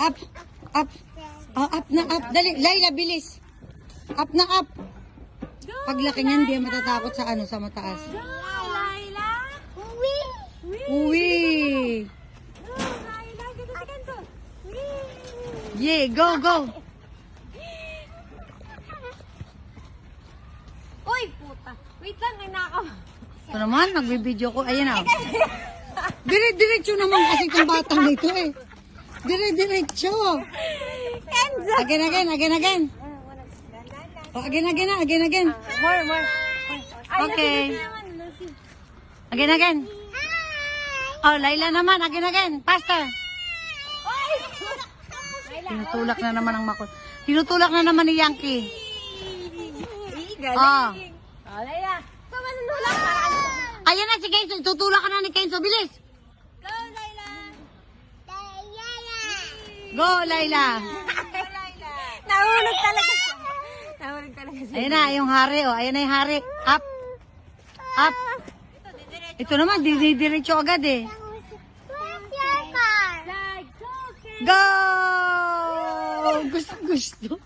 Up. Up. Oh, up na up. Dali. Layla, bilis. Up na up. Paglaki niyan, di matatakot sa ano, sa mataas. Go, Layla. Uwi. Go, Layla. Ganito si Kenzo. Yeah, go, go. Uy, puta. Wait lang, may nakaw. Ito naman, nagbibideo ko. Ayan na. Dire-diretso naman kasi itong batang nito eh. Dire-diretso. Kenzo. Again. Oh, again. More. Okay. Again. Oh, Layla naman. Again. Faster. Tinutulak na naman ang makot. Tinutulak na naman ni Yankee. Oh. Layla. Ito, manunulak. Ayan na si Kenzo. Tutulak ka na ni Kenzo. Bilis. Go, Layla. Go, Layla. Nahulog talaga siya. Ayan na, yung hari. Oh. Ayan na yung hari. Up. Ito naman, diretso agad eh. Go! Gusto.